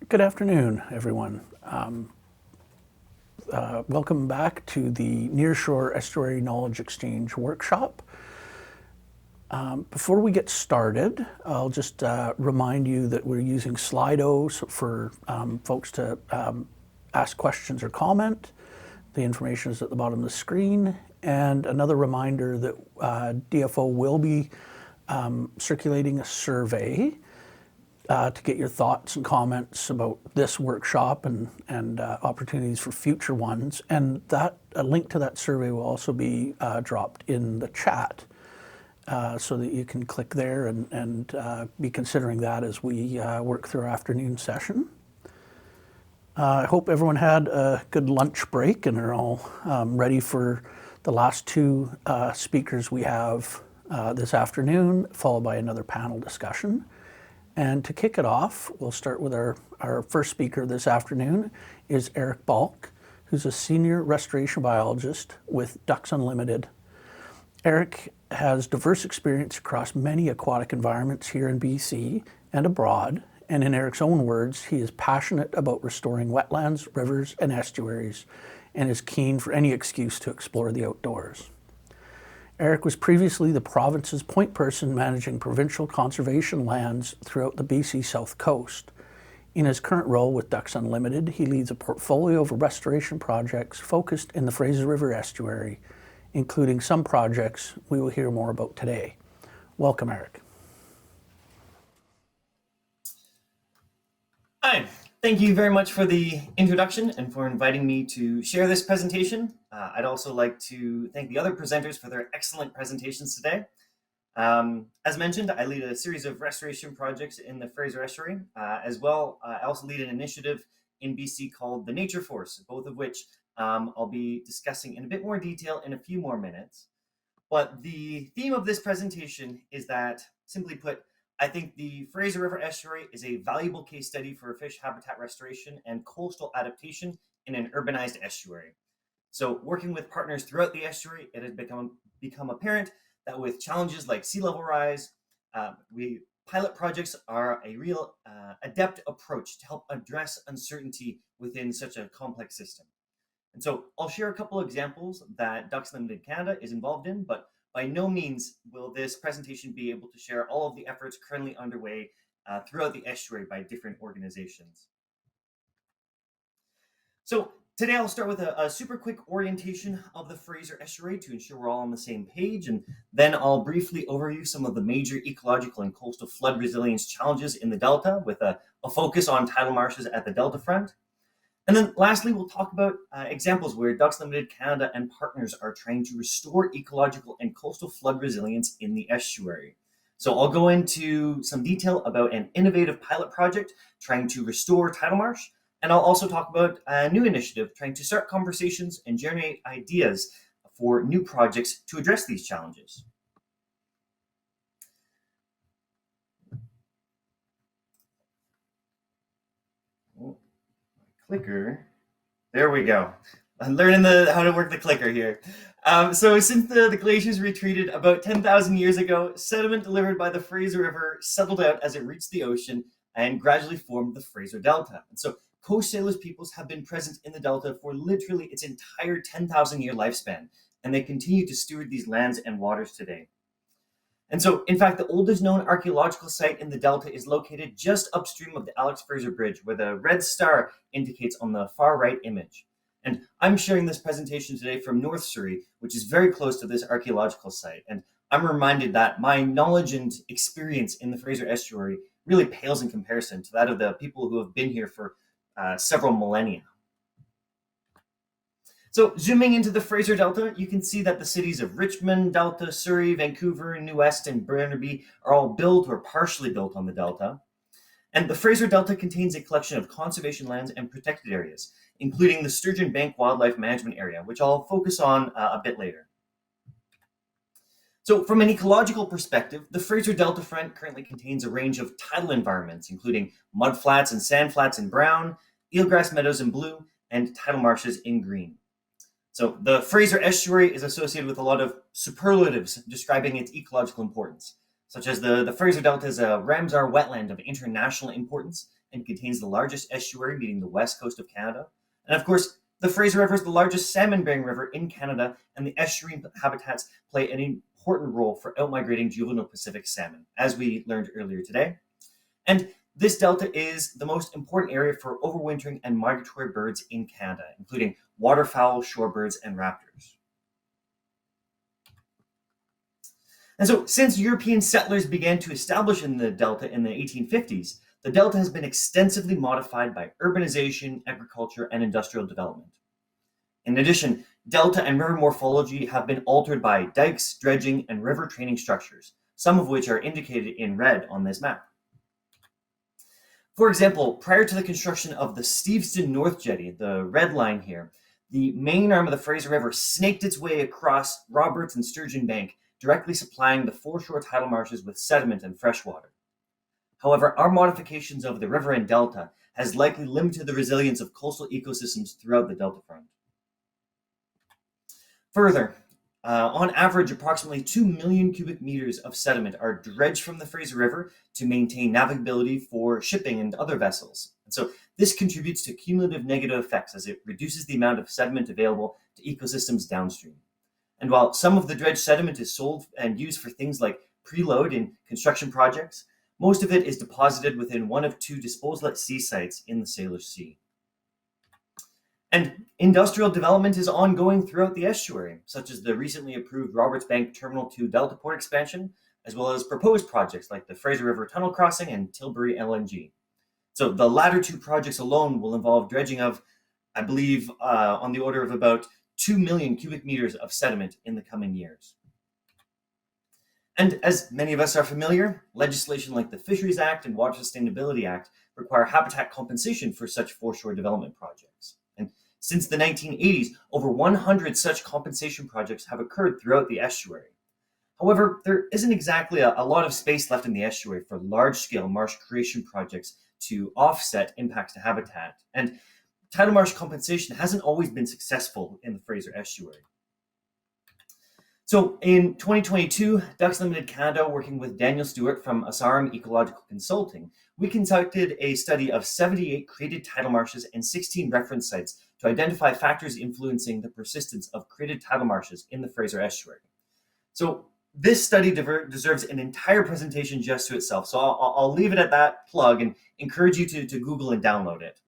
Good afternoon, everyone. Welcome back to the Nearshore Estuary Knowledge Exchange workshop. Before we get started, I'll just remind you that we're using Slido for folks to ask questions or comment. The information is at the bottom of the screen. And another reminder that DFO will be circulating a survey to get your thoughts and comments about this workshop and opportunities for future ones. And a link to that survey will also be dropped in the chat so that you can click there and be considering that as we work through our afternoon session. I hope everyone had a good lunch break and are all ready for the last two speakers we have this afternoon, followed by another panel discussion. And to kick it off, we'll start with our first speaker this afternoon is Eric Balke, who's a senior restoration biologist with Ducks Unlimited. Eric has diverse experience across many aquatic environments here in BC and abroad. And in Eric's own words, he is passionate about restoring wetlands, rivers, and estuaries, and is keen for any excuse to explore the outdoors. Eric was previously the province's point person managing provincial conservation lands throughout the BC South Coast. In his current role with Ducks Unlimited, he leads a portfolio of restoration projects focused in the Fraser River Estuary, including some projects we will hear more about today. Welcome, Eric. Hi, thank you very much for the introduction and for inviting me to share this presentation. I'd also like to thank the other presenters for their excellent presentations today. As mentioned, I lead a series of restoration projects in the Fraser Estuary. As well, I also lead an initiative in BC called the Nature Force, both of which I'll be discussing in a bit more detail in a few more minutes. But the theme of this presentation is that, simply put, I think the Fraser River Estuary is a valuable case study for fish habitat restoration and coastal adaptation in an urbanized estuary. So working with partners throughout the estuary, it has become apparent that with challenges like sea level rise, pilot projects are a real adept approach to help address uncertainty within such a complex system. And so I'll share a couple of examples that Ducks Limited Canada is involved in, but by no means will this presentation be able to share all of the efforts currently underway throughout the estuary by different organizations. So today I'll start with a super quick orientation of the Fraser Estuary to ensure we're all on the same page, and then I'll briefly overview some of the major ecological and coastal flood resilience challenges in the Delta with a focus on tidal marshes at the Delta front. And then lastly, we'll talk about examples where Ducks Limited Canada and partners are trying to restore ecological and coastal flood resilience in the estuary. So I'll go into some detail about an innovative pilot project trying to restore tidal marsh, and I'll also talk about a new initiative trying to start conversations and generate ideas for new projects to address these challenges. Clicker. There we go. I'm learning how to work the clicker here. So since the glaciers retreated about 10,000 years ago, sediment delivered by the Fraser River settled out as it reached the ocean and gradually formed the Fraser Delta. And so Coast Salish peoples have been present in the Delta for literally its entire 10,000 year lifespan, and they continue to steward these lands and waters today. And so, in fact, the oldest known archaeological site in the Delta is located just upstream of the Alex Fraser Bridge, where the red star indicates on the far right image. And I'm sharing this presentation today from North Surrey, which is very close to this archaeological site. And I'm reminded that my knowledge and experience in the Fraser Estuary really pales in comparison to that of the people who have been here for several millennia. So zooming into the Fraser Delta, you can see that the cities of Richmond, Delta, Surrey, Vancouver, New West, and Burnaby are all built or partially built on the Delta. And the Fraser Delta contains a collection of conservation lands and protected areas, including the Sturgeon Bank Wildlife Management Area, which I'll focus on a bit later. So from an ecological perspective, the Fraser Delta front currently contains a range of tidal environments, including mudflats and sandflats in brown, eelgrass meadows in blue, and tidal marshes in green. So the Fraser Estuary is associated with a lot of superlatives describing its ecological importance, such as the Fraser Delta is a Ramsar wetland of international importance, and contains the largest estuary meeting the west coast of Canada. And of course, the Fraser River is the largest salmon-bearing river in Canada, and the estuarine habitats play an important role for outmigrating juvenile Pacific salmon, as we learned earlier today. And this delta is the most important area for overwintering and migratory birds in Canada, including waterfowl, shorebirds, and raptors. And so, since European settlers began to establish in the delta in the 1850s, the delta has been extensively modified by urbanization, agriculture, and industrial development. In addition, delta and river morphology have been altered by dikes, dredging, and river training structures, some of which are indicated in red on this map. For example, prior to the construction of the Steveston North Jetty, the red line here, the main arm of the Fraser River snaked its way across Roberts and Sturgeon Bank, directly supplying the foreshore tidal marshes with sediment and fresh water. However, our modifications of the river and delta has likely limited the resilience of coastal ecosystems throughout the delta front. Further, on average, approximately 2 million cubic meters of sediment are dredged from the Fraser River to maintain navigability for shipping and other vessels. And so this contributes to cumulative negative effects as it reduces the amount of sediment available to ecosystems downstream. And while some of the dredged sediment is sold and used for things like preload in construction projects, most of it is deposited within one of two disposal at sea sites in the Salish Sea. And industrial development is ongoing throughout the estuary, such as the recently approved Roberts Bank Terminal 2 Delta Port expansion, as well as proposed projects like the Fraser River Tunnel Crossing and Tilbury LNG. So the latter two projects alone will involve dredging of, I believe, on the order of about 2 million cubic meters of sediment in the coming years. And as many of us are familiar, legislation like the Fisheries Act and Water Sustainability Act require habitat compensation for such foreshore development projects. And since the 1980s, over 100 such compensation projects have occurred throughout the estuary. However, there isn't exactly a lot of space left in the estuary for large-scale marsh creation projects to offset impacts to habitat. And tidal marsh compensation hasn't always been successful in the Fraser Estuary. So in 2022, Ducks Limited Canada, working with Daniel Stewart from Asarum Ecological Consulting, we conducted a study of 78 created tidal marshes and 16 reference sites to identify factors influencing the persistence of created tidal marshes in the Fraser Estuary. So this study deserves an entire presentation just to itself, so I'll leave it at that plug and encourage you to Google and download it.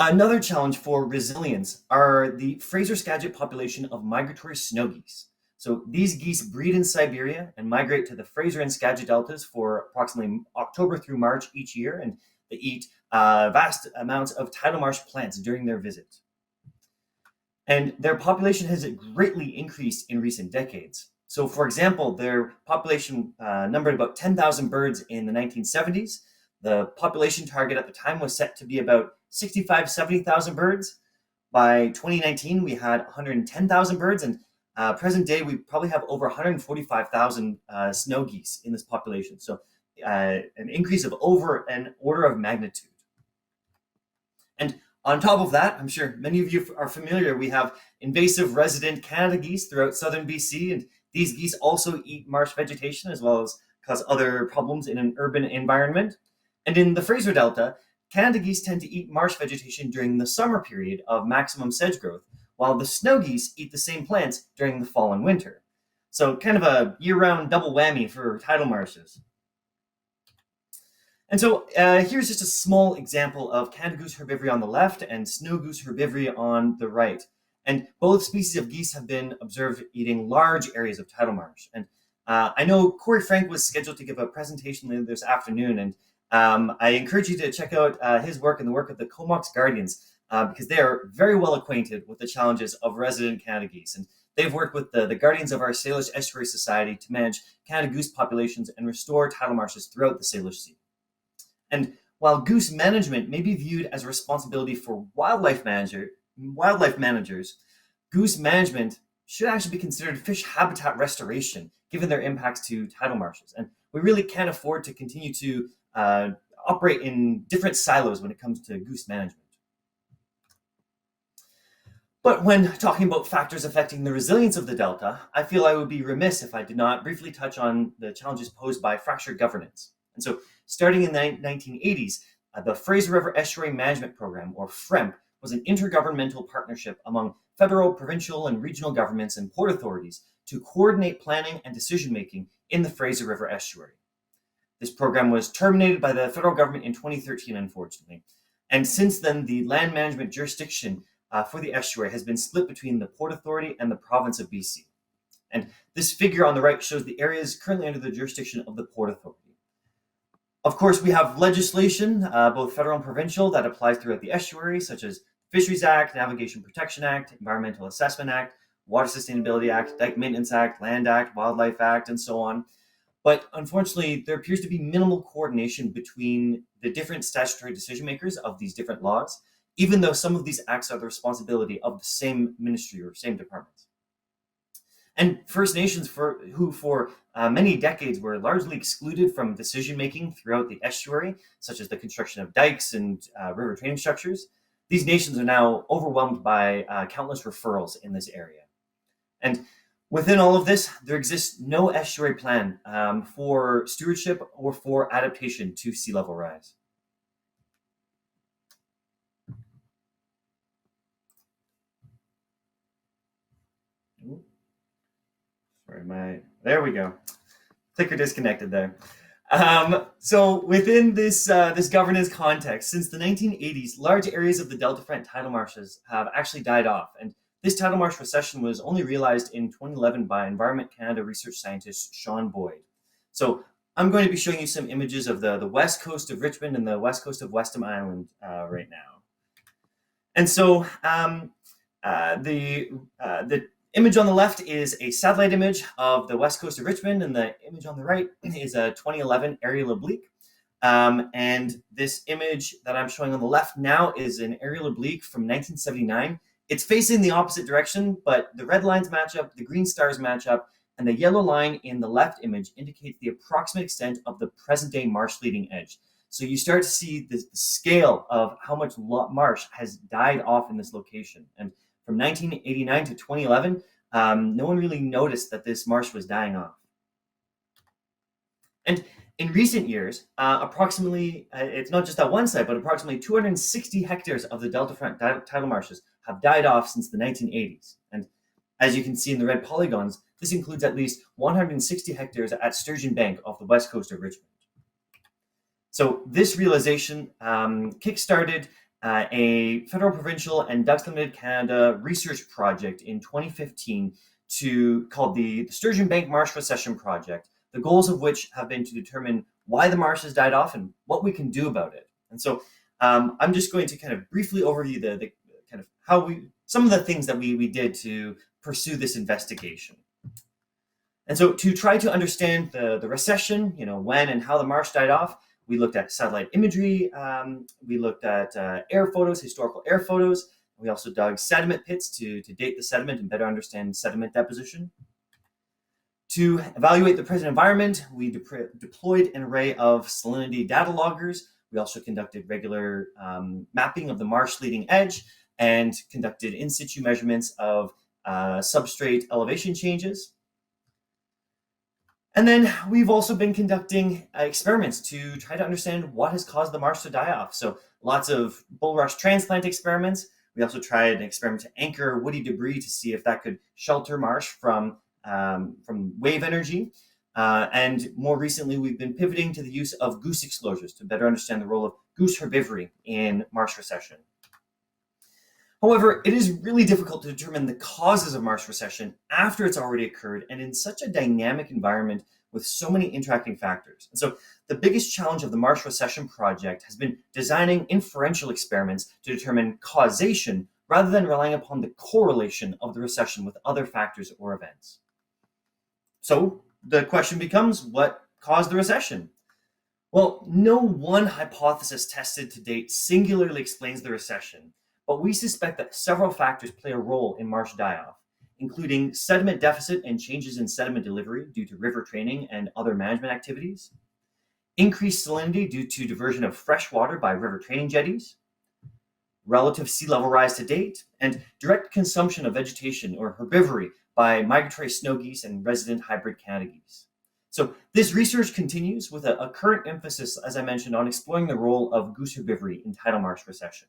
Another challenge for resilience are the Fraser Skagit population of migratory snow geese. So these geese breed in Siberia and migrate to the Fraser and Skagit deltas for approximately October through March each year, and they eat vast amounts of tidal marsh plants during their visit. And their population has greatly increased in recent decades. So for example, their population numbered about 10,000 birds in the 1970s. The population target at the time was set to be about 70,000 birds. By 2019, we had 110,000 birds, and present day, we probably have over 145,000 snow geese in this population. So an increase of over an order of magnitude. And on top of that, I'm sure many of you are familiar, we have invasive resident Canada geese throughout southern BC, and these geese also eat marsh vegetation as well as cause other problems in an urban environment. And in the Fraser Delta, Canada geese tend to eat marsh vegetation during the summer period of maximum sedge growth, while the snow geese eat the same plants during the fall and winter. So kind of a year-round double whammy for tidal marshes. And so here's just a small example of Canada goose herbivory on the left and snow goose herbivory on the right. And both species of geese have been observed eating large areas of tidal marsh. And I know Corey Frank was scheduled to give a presentation later this afternoon, and I encourage you to check out his work and the work of the Comox Guardians because they are very well acquainted with the challenges of resident Canada geese. And they've worked with the Guardians of our Salish Estuary Society to manage Canada goose populations and restore tidal marshes throughout the Salish Sea. And while goose management may be viewed as a responsibility for wildlife managers, goose management should actually be considered fish habitat restoration, given their impacts to tidal marshes. And we really can't afford to continue to operate in different silos when it comes to goose management. But when talking about factors affecting the resilience of the Delta, I feel I would be remiss if I did not briefly touch on the challenges posed by fractured governance. And so starting in the 1980s, the Fraser River Estuary Management Program, or FREMP, was an intergovernmental partnership among federal, provincial, and regional governments and port authorities to coordinate planning and decision-making in the Fraser River Estuary. This program was terminated by the federal government in 2013, unfortunately. And since then, the land management jurisdiction for the estuary has been split between the Port Authority and the province of BC. And this figure on the right shows the areas currently under the jurisdiction of the Port Authority. Of course, we have legislation, both federal and provincial, that applies throughout the estuary, such as Fisheries Act, Navigation Protection Act, Environmental Assessment Act, Water Sustainability Act, Dike Maintenance Act, Land Act, Wildlife Act, and so on. But unfortunately, there appears to be minimal coordination between the different statutory decision makers of these different laws, even though some of these acts are the responsibility of the same ministry or same departments. And First Nations, who for many decades were largely excluded from decision-making throughout the estuary, such as the construction of dikes and river training structures, these nations are now overwhelmed by countless referrals in this area. And within all of this, there exists no estuary plan for stewardship or for adaptation to sea level rise. There we go. Clicker disconnected there. So within this governance context, since the 1980s, large areas of the Delta Front tidal marshes have actually died off. And this tidal marsh recession was only realized in 2011 by Environment Canada research scientist Sean Boyd. So I'm going to be showing you some images of the west coast of Richmond and the west coast of Weston Island right now. And so the image on the left is a satellite image of the west coast of Richmond, and the image on the right is a 2011 aerial oblique. And this image that I'm showing on the left now is an aerial oblique from 1979. It's facing the opposite direction, but the red lines match up, the green stars match up, and the yellow line in the left image indicates the approximate extent of the present-day marsh leading edge. So you start to see the scale of how much marsh has died off in this location. And from 1989 to 2011, no one really noticed that this marsh was dying off. And in recent years, approximately, it's not just at one site, but approximately 260 hectares of the Delta Front tidal marshes have died off since the 1980s. And as you can see in the red polygons, this includes at least 160 hectares at Sturgeon Bank off the west coast of Richmond. So this realization kickstarted a federal, provincial, and Ducks Limited Canada research project in 2015 called the Sturgeon Bank Marsh Recession Project, the goals of which have been to determine why the marsh has died off and what we can do about it. And so I'm just going to kind of briefly overview the kind of some of the things that we did to pursue this investigation. And so to try to understand the recession, when and how the marsh died off, we looked at satellite imagery, we looked at air photos, historical air photos. We also dug sediment pits to date the sediment and better understand sediment deposition. To evaluate the present environment, we deployed an array of salinity data loggers. We also conducted regular mapping of the marsh leading edge and conducted in situ measurements of substrate elevation changes. And then we've also been conducting experiments to try to understand what has caused the marsh to die off. So lots of bulrush transplant experiments. We also tried an experiment to anchor woody debris to see if that could shelter marsh from wave energy. And more recently, we've been pivoting to the use of goose exclosures to better understand the role of goose herbivory in marsh recession. However, it is really difficult to determine the causes of marsh recession after it's already occurred and in such a dynamic environment with so many interacting factors. And so the biggest challenge of the Marsh Recession Project has been designing inferential experiments to determine causation rather than relying upon the correlation of the recession with other factors or events. So the question becomes, what caused the recession? Well, no one hypothesis tested to date singularly explains the recession, but we suspect that several factors play a role in marsh die-off, including sediment deficit and changes in sediment delivery due to river training and other management activities, increased salinity due to diversion of fresh water by river training jetties, relative sea level rise to date, and direct consumption of vegetation or herbivory by migratory snow geese and resident hybrid Canada geese. So this research continues with a current emphasis, as I mentioned, on exploring the role of goose herbivory in tidal marsh recession.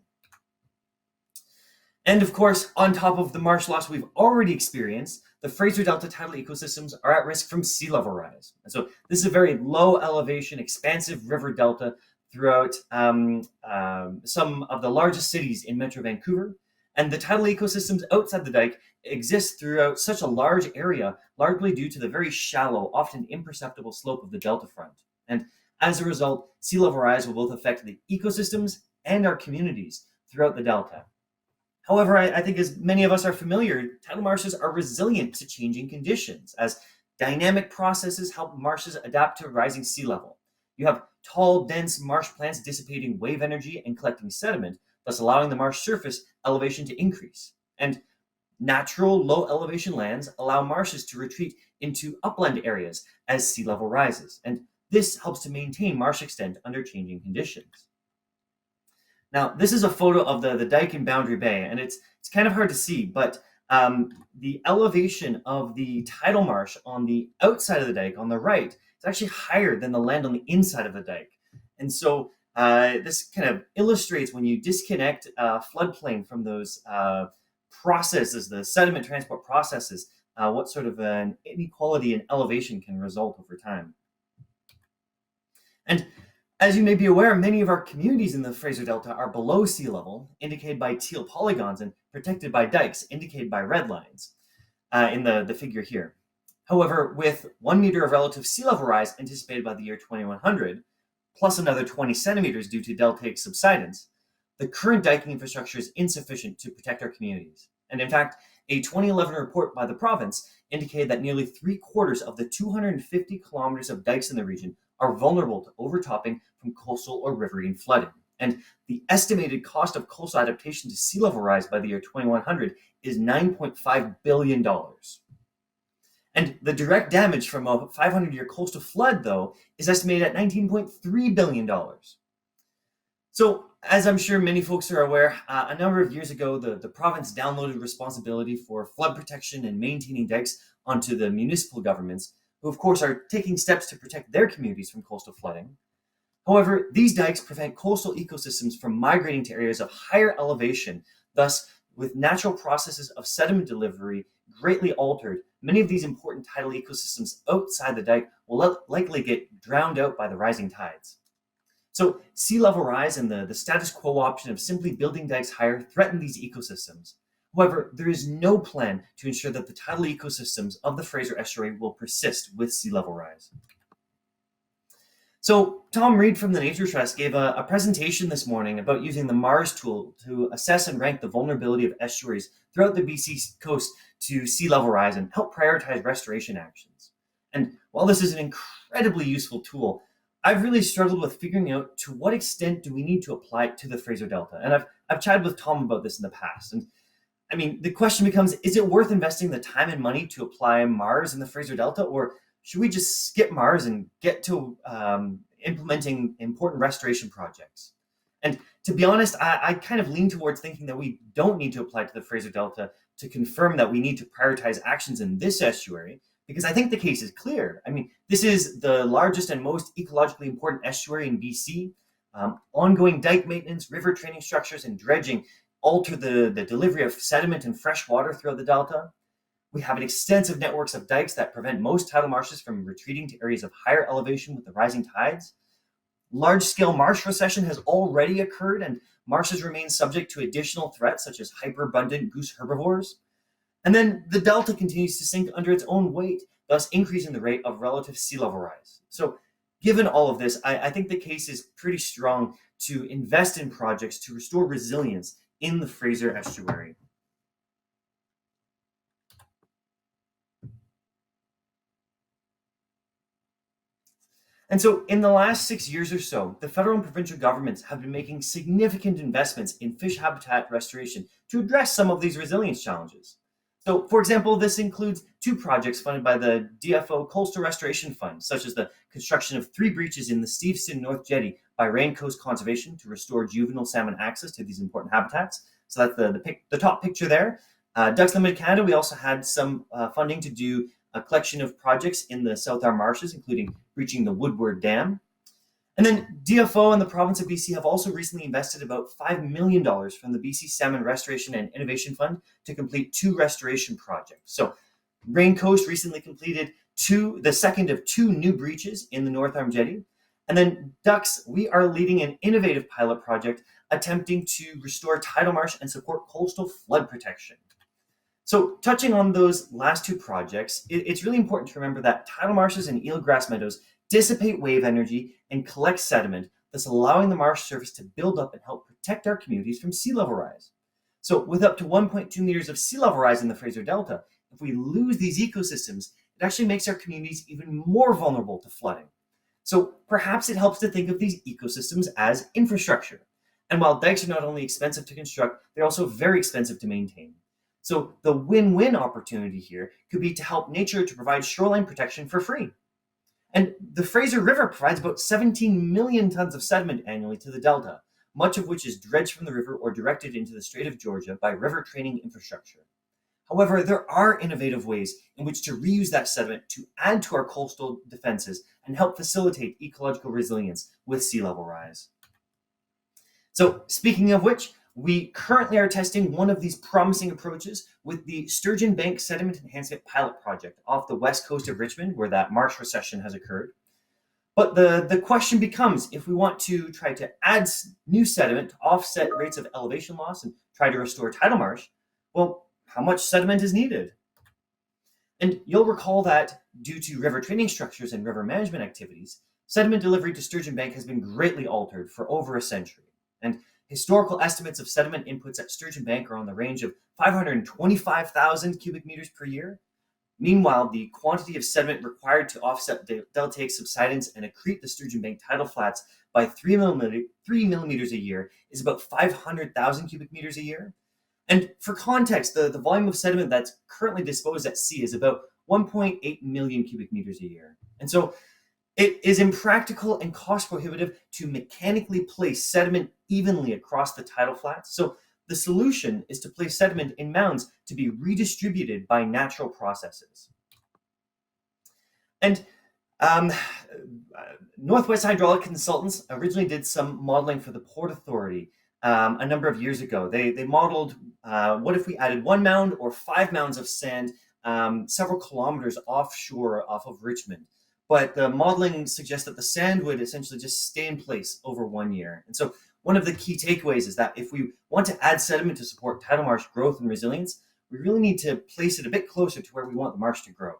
And of course, on top of the marsh loss we've already experienced, the Fraser Delta tidal ecosystems are at risk from sea level rise. And so this is a very low elevation, expansive river delta throughout some of the largest cities in Metro Vancouver. And the tidal ecosystems outside the dike exist throughout such a large area, largely due to the very shallow, often imperceptible slope of the delta front. And as a result, sea level rise will both affect the ecosystems and our communities throughout the delta. However, I think as many of us are familiar, tidal marshes are resilient to changing conditions, as dynamic processes help marshes adapt to rising sea level. You have tall, dense marsh plants dissipating wave energy and collecting sediment, thus allowing the marsh surface elevation to increase. And natural low elevation lands allow marshes to retreat into upland areas as sea level rises, and this helps to maintain marsh extent under changing conditions. Now, this is a photo of the dike in Boundary Bay, and it's kind of hard to see, but the elevation of the tidal marsh on the outside of the dike, on the right, is actually higher than the land on the inside of the dike. And so this kind of illustrates when you disconnect floodplain from those processes, the sediment transport processes, what sort of an inequality in elevation can result over time. And as you may be aware, many of our communities in the Fraser Delta are below sea level, indicated by teal polygons, and protected by dikes, indicated by red lines in the figure here. However, with 1 meter of relative sea level rise anticipated by the year 2100, plus another 20 centimeters due to deltaic subsidence, the current diking infrastructure is insufficient to protect our communities. And in fact, a 2011 report by the province indicated that nearly 3/4 of the 250 kilometers of dikes in the region are vulnerable to overtopping from coastal or riverine flooding. And the estimated cost of coastal adaptation to sea level rise by the year 2100 is $9.5 billion. And the direct damage from a 500-year coastal flood, though, is estimated at $19.3 billion. So, as I'm sure many folks are aware, a number of years ago, the province downloaded responsibility for flood protection and maintaining dikes onto the municipal governments, who of course are taking steps to protect their communities from coastal flooding. However, these dikes prevent coastal ecosystems from migrating to areas of higher elevation. Thus, with natural processes of sediment delivery greatly altered, many of these important tidal ecosystems outside the dike will likely get drowned out by the rising tides. So sea level rise and the status quo option of simply building dikes higher threaten these ecosystems. However, there is no plan to ensure that the tidal ecosystems of the Fraser Estuary will persist with sea level rise. So Tom Reed from the Nature Trust gave a presentation this morning about using the MARS tool to assess and rank the vulnerability of estuaries throughout the BC coast to sea level rise and help prioritize restoration actions. And while this is an incredibly useful tool, I've really struggled with figuring out to what extent do we need to apply it to the Fraser Delta. And I've chatted with Tom about this in the past. And I mean, the question becomes, is it worth investing the time and money to apply MARS in the Fraser Delta, or should we just skip MARS and get to implementing important restoration projects? And to be honest, I kind of lean towards thinking that we don't need to apply to the Fraser Delta to confirm that we need to prioritize actions in this estuary, because I think the case is clear. I mean, this is the largest and most ecologically important estuary in BC. Ongoing dike maintenance, river training structures, and dredging alter the delivery of sediment and fresh water throughout the delta. We have an extensive networks of dikes that prevent most tidal marshes from retreating to areas of higher elevation with the rising tides. Large-scale marsh recession has already occurred, and marshes remain subject to additional threats such as hyperabundant goose herbivores. And then the delta continues to sink under its own weight, thus increasing the rate of relative sea level rise. So given all of this, I think the case is pretty strong to invest in projects to restore resilience in the Fraser Estuary. And so in the last 6 years or so, the federal and provincial governments have been making significant investments in fish habitat restoration to address some of these resilience challenges. So, for example, this includes 2 projects funded by the DFO Coastal Restoration Fund, such as the construction of 3 breaches in the Steveston North Jetty by Rain Coast Conservation to restore juvenile salmon access to these important habitats. So that's the top picture there. Ducks Limited Canada, we also had some funding to do a collection of projects in the South Arm marshes, including breaching the Woodward Dam. And then DFO and the province of BC have also recently invested about $5 million from the BC Salmon Restoration and Innovation Fund to complete 2 restoration projects. So Rain Coast recently completed the second of 2 new breaches in the North Arm Jetty. And then Ducks, we are leading an innovative pilot project attempting to restore tidal marsh and support coastal flood protection. So touching on those last 2 projects, it's really important to remember that tidal marshes and eelgrass meadows dissipate wave energy and collect sediment, thus allowing the marsh surface to build up and help protect our communities from sea level rise. So with up to 1.2 meters of sea level rise in the Fraser Delta, if we lose these ecosystems, it actually makes our communities even more vulnerable to flooding. So perhaps it helps to think of these ecosystems as infrastructure. And while dikes are not only expensive to construct, they're also very expensive to maintain. So the win-win opportunity here could be to help nature to provide shoreline protection for free. And the Fraser River provides about 17 million tons of sediment annually to the Delta, much of which is dredged from the river or directed into the Strait of Georgia by river training infrastructure. However, there are innovative ways in which to reuse that sediment to add to our coastal defenses and help facilitate ecological resilience with sea level rise. So speaking of which, we currently are testing one of these promising approaches with the Sturgeon Bank Sediment Enhancement Pilot Project off the west coast of Richmond, where that marsh recession has occurred. But the question becomes, if we want to try to add new sediment to offset rates of elevation loss and try to restore tidal marsh, well, how much sediment is needed? And you'll recall that due to river training structures and river management activities, sediment delivery to Sturgeon Bank has been greatly altered for over a century. And historical estimates of sediment inputs at Sturgeon Bank are on the range of 525,000 cubic meters per year. Meanwhile, the quantity of sediment required to offset deltaic subsidence and accrete the Sturgeon Bank tidal flats by 3 millimeters a year is about 500,000 cubic meters a year. And for context, the volume of sediment that's currently disposed at sea is about 1.8 million cubic meters a year. And so it is impractical and cost prohibitive to mechanically place sediment evenly across the tidal flats. So the solution is to place sediment in mounds to be redistributed by natural processes. And Northwest Hydraulic Consultants originally did some modeling for the Port Authority a number of years ago. They modeled what if we added 1 mound or 5 mounds of sand several kilometers offshore off of Richmond. But the modeling suggests that the sand would essentially just stay in place over 1 year. And so one of the key takeaways is that if we want to add sediment to support tidal marsh growth and resilience, we really need to place it a bit closer to where we want the marsh to grow.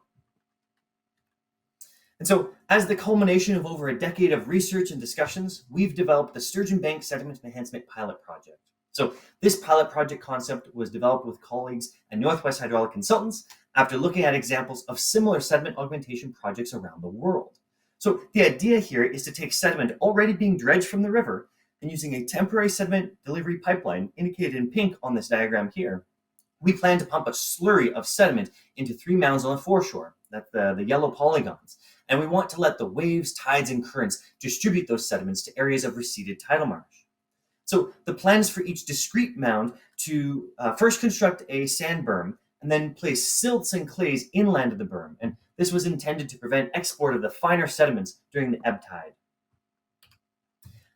And so as the culmination of over a decade of research and discussions, we've developed the Sturgeon Bank Sediment Enhancement Pilot Project. So this pilot project concept was developed with colleagues at Northwest Hydraulic Consultants after looking at examples of similar sediment augmentation projects around the world. So the idea here is to take sediment already being dredged from the river and using a temporary sediment delivery pipeline indicated in pink on this diagram here, we plan to pump a slurry of sediment into 3 mounds on the foreshore, that's the yellow polygons. And we want to let the waves, tides, and currents distribute those sediments to areas of receded tidal marsh. So the plan is for each discrete mound to first construct a sand berm and then place silts and clays inland of the berm. And this was intended to prevent export of the finer sediments during the ebb tide.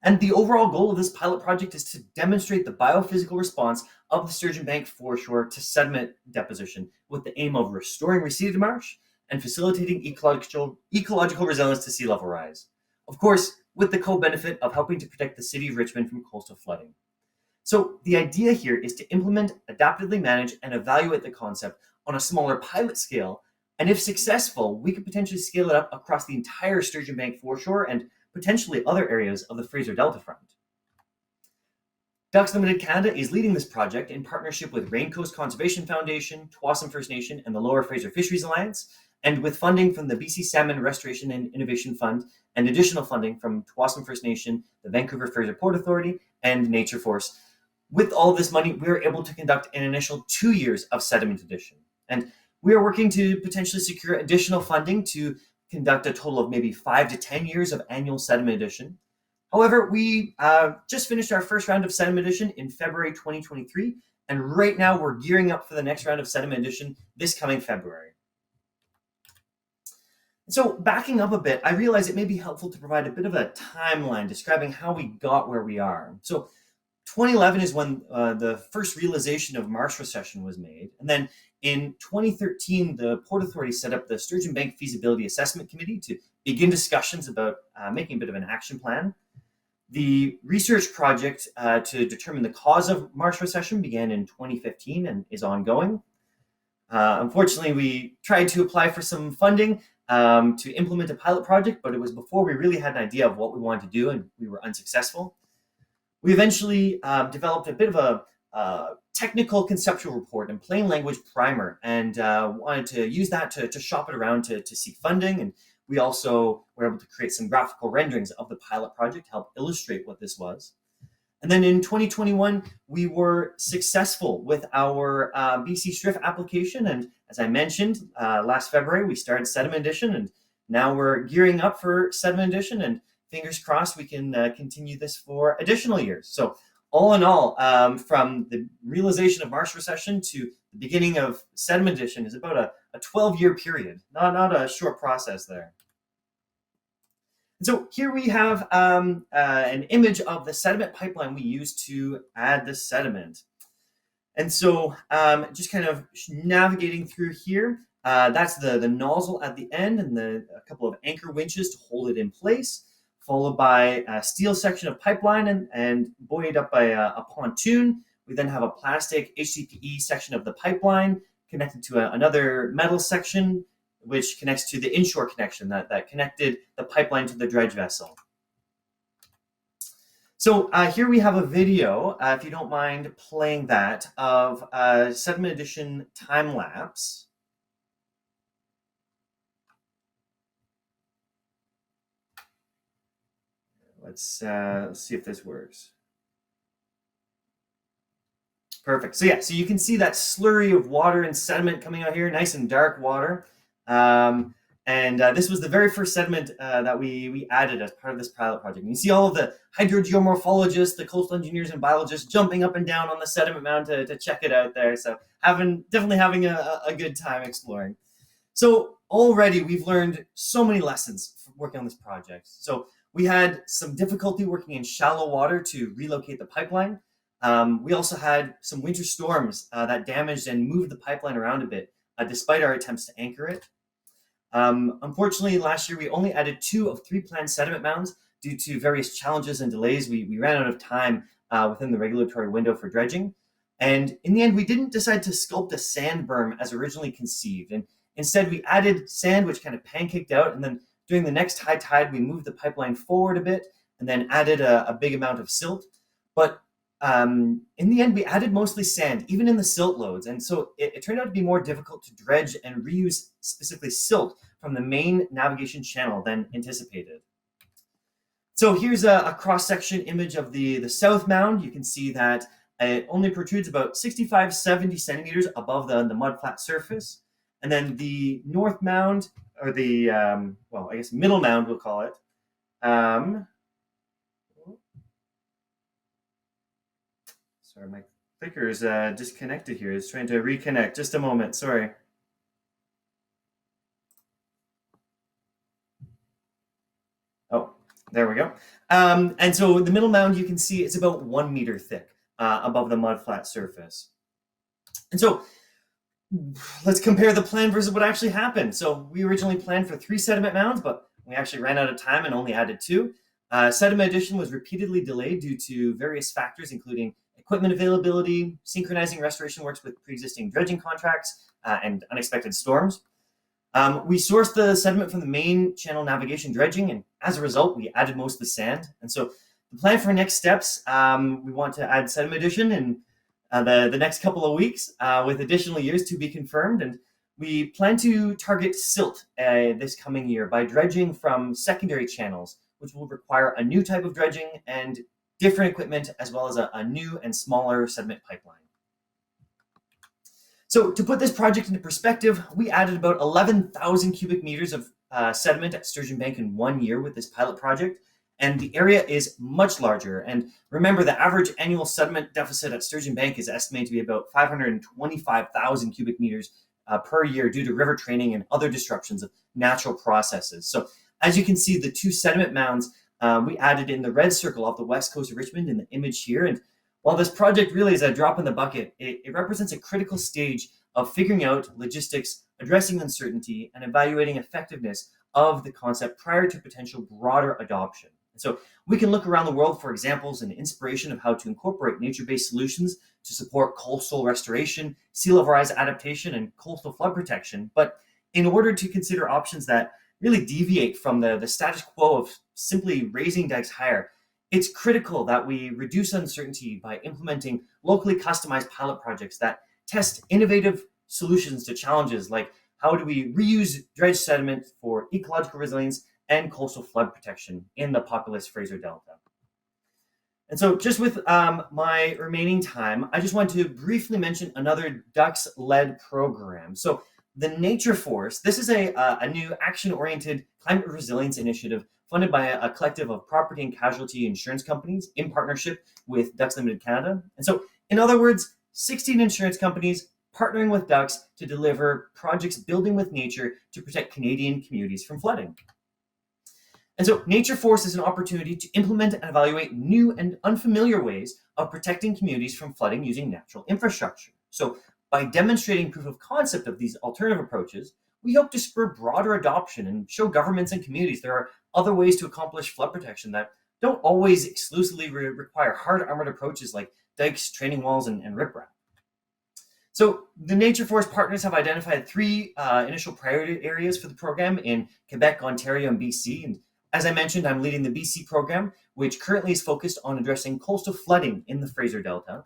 And the overall goal of this pilot project is to demonstrate the biophysical response of the Sturgeon Bank foreshore to sediment deposition with the aim of restoring receded marsh and facilitating ecological resilience to sea level rise. Of course, with the co-benefit of helping to protect the city of Richmond from coastal flooding. So the idea here is to implement, adaptively manage, and evaluate the concept on a smaller pilot scale. And if successful, we could potentially scale it up across the entire Sturgeon Bank foreshore and potentially other areas of the Fraser Delta front. Ducks Limited Canada is leading this project in partnership with Rain Coast Conservation Foundation, Tsawwassen First Nation, and the Lower Fraser Fisheries Alliance, and with funding from the BC Salmon Restoration and Innovation Fund, and additional funding from Tsawwassen First Nation, the Vancouver Fraser Port Authority, and Nature Force. With all of this money, we were able to conduct an initial 2 years of sediment addition. And we are working to potentially secure additional funding to conduct a total of maybe 5 to 10 years of annual sediment addition. However, we just finished our first round of sediment addition in February 2023, and right now we're gearing up for the next round of sediment addition this coming February. So backing up a bit, I realize it may be helpful to provide a bit of a timeline describing how we got where we are. So 2011 is when the first realization of marsh recession was made. And then in 2013, the Port Authority set up the Sturgeon Bank Feasibility Assessment Committee to begin discussions about making a bit of an action plan. The research project to determine the cause of marsh recession began in 2015 and is ongoing. Unfortunately, we tried to apply for some funding to implement a pilot project, but it was before we really had an idea of what we wanted to do, and we were unsuccessful. We eventually developed a bit of a technical conceptual report and plain language primer, and wanted to use that to shop it around to seek funding. And we also were able to create some graphical renderings of the pilot project to help illustrate what this was. And then in 2021, we were successful with our BC STRIF application. And as I mentioned, last February, we started sediment addition, and now we're gearing up for sediment addition, and fingers crossed we can continue this for additional years. So all in all, from the realization of marsh recession to the beginning of sediment addition is about a 12-year period, not a short process there. So here we have an image of the sediment pipeline we use to add the sediment. And so just kind of navigating through here, that's the nozzle at the end and a couple of anchor winches to hold it in place, followed by a steel section of pipeline and buoyed up by a pontoon. We then have a plastic HDPE section of the pipeline connected to another metal section, which connects to the inshore connection that connected the pipeline to the dredge vessel. So here we have a video, if you don't mind playing that, of sediment addition time lapse. Let's see if this works. Perfect. So yeah, so you can see that slurry of water and sediment coming out here, nice and dark water. This was the very first sediment that we added as part of this pilot project. And you see all of the hydrogeomorphologists, the coastal engineers and biologists jumping up and down on the sediment mound to check it out there. So definitely having a good time exploring. So already we've learned so many lessons from working on this project. So we had some difficulty working in shallow water to relocate the pipeline. We also had some winter storms that damaged and moved the pipeline around a bit, despite our attempts to anchor it. Unfortunately, last year we only added 2 of 3 planned sediment mounds due to various challenges and delays. We ran out of time within the regulatory window for dredging. And in the end, we didn't decide to sculpt a sand berm as originally conceived. And instead, we added sand, which kind of pancaked out. And then during the next high tide, we moved the pipeline forward a bit and then added a big amount of silt. But in the end, we added mostly sand, even in the silt loads. And so it turned out to be more difficult to dredge and reuse specifically silt from the main navigation channel than anticipated. So here's a cross-section image of the south mound. You can see that it only protrudes about 65, 70 centimeters above the mudflat surface. And then the north mound, or the, well, I guess middle mound, we'll call it, sorry, my clicker is disconnected here. It's trying to reconnect. Just a moment. Sorry. Oh, there we go. And so the middle mound, you can see it's about 1 meter thick above the mudflat surface. And so let's compare the plan versus what actually happened. So we originally planned for 3 sediment mounds, but we actually ran out of time and only added 2. Sediment addition was repeatedly delayed due to various factors, including equipment availability, synchronizing restoration works with pre-existing dredging contracts, and unexpected storms. We sourced the sediment from the main channel navigation dredging, and as a result, we added most of the sand. And so the plan for next steps, we want to add sediment addition in the next couple of weeks with additional years to be confirmed. And we plan to target silt this coming year by dredging from secondary channels, which will require a new type of dredging and different equipment, as well as a new and smaller sediment pipeline. So to put this project into perspective, we added about 11,000 cubic meters of sediment at Sturgeon Bank in 1 year with this pilot project, and the area is much larger. And remember, the average annual sediment deficit at Sturgeon Bank is estimated to be about 525,000 cubic meters per year due to river training and other disruptions of natural processes. So as you can see, the 2 sediment mounds we added in the red circle off the west coast of Richmond in the image here. And while this project really is a drop in the bucket, it represents a critical stage of figuring out logistics, addressing uncertainty, and evaluating effectiveness of the concept prior to potential broader adoption. And so we can look around the world for examples and inspiration of how to incorporate nature-based solutions to support coastal restoration, sea level rise adaptation, and coastal flood protection. But in order to consider options that really deviate from the status quo of simply raising dikes higher, it's critical that we reduce uncertainty by implementing locally customized pilot projects that test innovative solutions to challenges like how do we reuse dredge sediment for ecological resilience and coastal flood protection in the populous Fraser Delta. And so just with my remaining time, I just want to briefly mention another Ducks-led program. So the Nature Force, this is a new action-oriented climate resilience initiative funded by a collective of property and casualty insurance companies in partnership with Ducks Limited Canada. And so, in other words, 16 insurance companies partnering with Ducks to deliver projects building with nature to protect Canadian communities from flooding. And so Nature Force is an opportunity to implement and evaluate new and unfamiliar ways of protecting communities from flooding using natural infrastructure. So by demonstrating proof of concept of these alternative approaches, we hope to spur broader adoption and show governments and communities there are other ways to accomplish flood protection that don't always exclusively require hard armored approaches like dikes, training walls, and riprap. So the Nature Force partners have identified 3 initial priority areas for the program in Quebec, Ontario, and BC. And as I mentioned, I'm leading the BC program, which currently is focused on addressing coastal flooding in the Fraser Delta.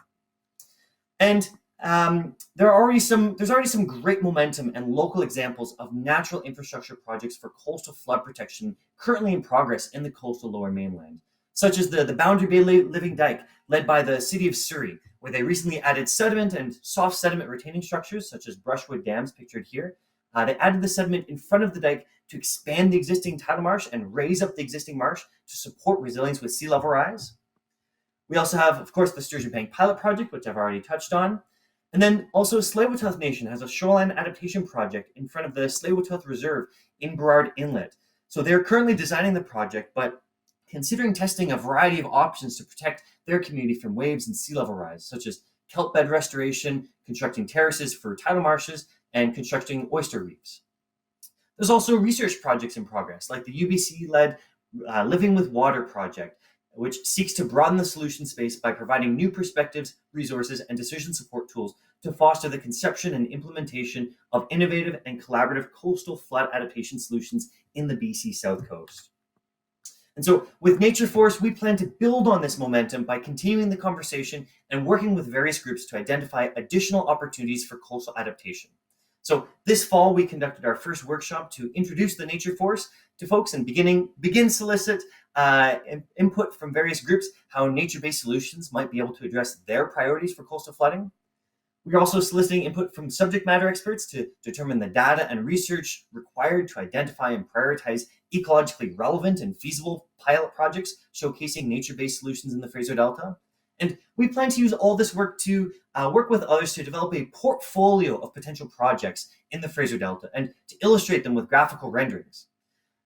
And there's already some great momentum and local examples of natural infrastructure projects for coastal flood protection currently in progress in the coastal Lower Mainland, such as the Boundary Bay Living Dike, led by the City of Surrey, where they recently added sediment and soft sediment retaining structures, such as brushwood dams pictured here. They added the sediment in front of the dike to expand the existing tidal marsh and raise up the existing marsh to support resilience with sea level rise. We also have, of course, the Sturgeon Bank pilot project, which I've already touched on. And then also Tsleil-Waututh Nation has a shoreline adaptation project in front of the Tsleil-Waututh Reserve in Burrard Inlet. So they're currently designing the project, but considering testing a variety of options to protect their community from waves and sea level rise, such as kelp bed restoration, constructing terraces for tidal marshes, and constructing oyster reefs. There's also research projects in progress, like the UBC-led Living with Water project, which seeks to broaden the solution space by providing new perspectives, resources, and decision support tools to foster the conception and implementation of innovative and collaborative coastal flood adaptation solutions in the BC South Coast. And so with Nature Force, we plan to build on this momentum by continuing the conversation and working with various groups to identify additional opportunities for coastal adaptation. So this fall, we conducted our first workshop to introduce the Nature Force to folks and begin solicit input from various groups how nature-based solutions might be able to address their priorities for coastal flooding. We're also soliciting input from subject matter experts to determine the data and research required to identify and prioritize ecologically relevant and feasible pilot projects showcasing nature-based solutions in the Fraser Delta. And we plan to use all this work to work with others to develop a portfolio of potential projects in the Fraser Delta and to illustrate them with graphical renderings.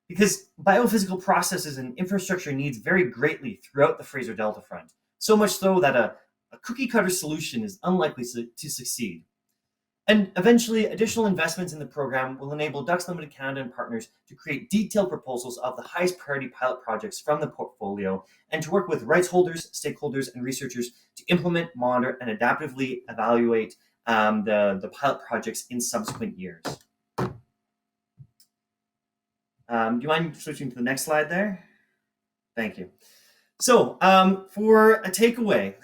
Because biophysical processes and infrastructure needs vary greatly throughout the Fraser Delta front, so much so that a cookie-cutter solution is unlikely to succeed. And eventually, additional investments in the program will enable Ducks Limited Canada and partners to create detailed proposals of the highest priority pilot projects from the portfolio and to work with rights holders, stakeholders, and researchers to implement, monitor, and adaptively evaluate the pilot projects in subsequent years. Do you mind switching to the next slide there? Thank you. So for a takeaway,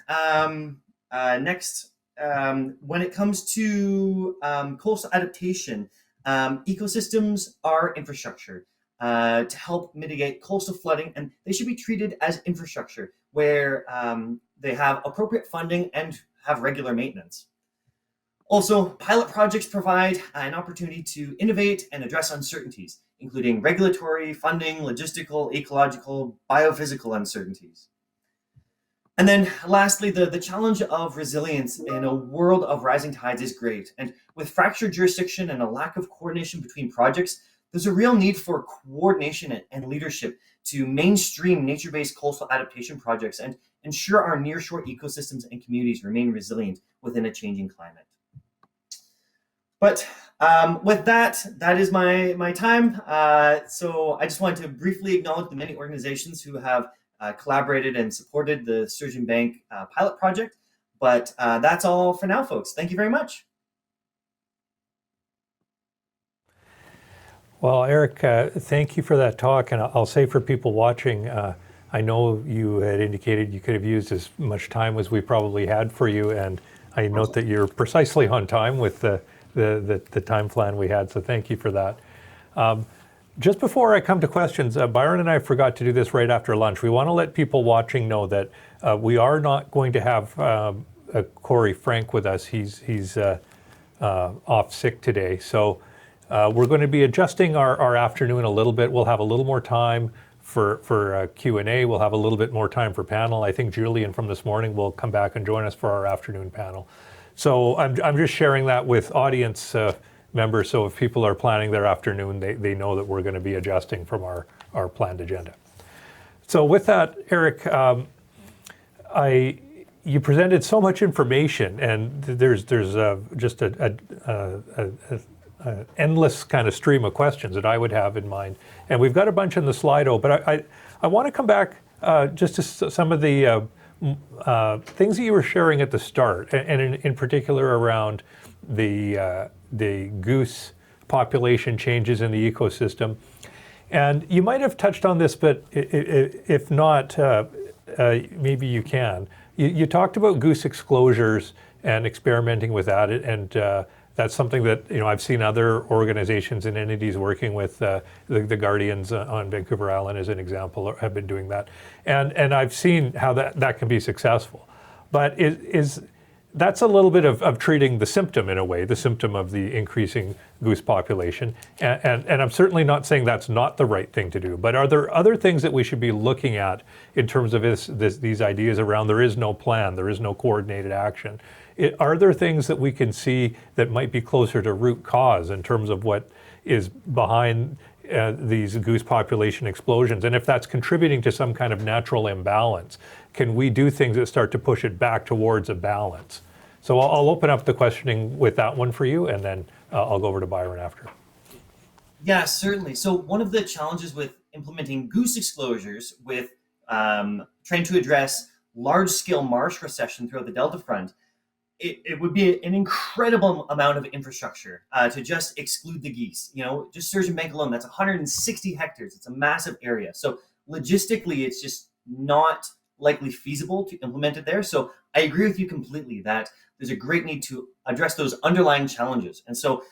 next, when it comes to coastal adaptation, ecosystems are infrastructure to help mitigate coastal flooding, and they should be treated as infrastructure where they have appropriate funding and have regular maintenance. Also, pilot projects provide an opportunity to innovate and address uncertainties, including regulatory, funding, logistical, ecological, biophysical uncertainties. And then lastly, the challenge of resilience in a world of rising tides is great. And with fractured jurisdiction and a lack of coordination between projects, there's a real need for coordination and leadership to mainstream nature-based coastal adaptation projects and ensure our nearshore ecosystems and communities remain resilient within a changing climate. But with that, that is my time. So I just wanted to briefly acknowledge the many organizations who have collaborated and supported the Sturgeon Bank pilot project. But that's all for now, folks. Thank you very much. Well, Eric, thank you for that talk. And I'll say for people watching, I know you had indicated you could have used as much time as we probably had for you. And I note that you're precisely on time with the time plan we had. So thank you for that. Just before I come to questions, Byron and I forgot to do this right after lunch. We want to let people watching know that we are not going to have Corey Frank with us. He's off sick today. So we're going to be adjusting our afternoon a little bit. We'll have a little more time for Q&A. We'll have a little bit more time for panel. I think Julian from this morning will come back and join us for our afternoon panel. So I'm just sharing that with audience members, so if people are planning their afternoon, they know that we're going to be adjusting from our planned agenda. So with that, Eric, you presented so much information, and there's just an endless kind of stream of questions that I would have in mind. And we've got a bunch in the Slido, but I want to come back just to some of the things that you were sharing at the start, and in particular around the goose population changes in the ecosystem. And you might have touched on this, but if not, maybe you can. You talked about goose exclosures and experimenting with that, and that's something that I've seen other organizations and entities working with. The Guardians on Vancouver Island, as an example, have been doing that, and I've seen how that can be successful. But that's a little bit of treating the symptom in a way, the symptom of the increasing goose population. And I'm certainly not saying that's not the right thing to do, but are there other things that we should be looking at in terms of these ideas around there is no plan, there is no coordinated action? Are there things that we can see that might be closer to root cause in terms of what is behind these goose population explosions? And if that's contributing to some kind of natural imbalance, can we do things that start to push it back towards a balance? So I'll open up the questioning with that one for you, and then I'll go over to Byron after. Yeah, certainly. So one of the challenges with implementing goose exclosures with trying to address large-scale marsh recession throughout the Delta Front, it would be an incredible amount of infrastructure to just exclude the geese. Just Sturgeon Bank alone, that's 160 hectares. It's a massive area. So logistically, it's just not likely feasible to implement it there. So I agree with you completely that there's a great need to address those underlying challenges. And so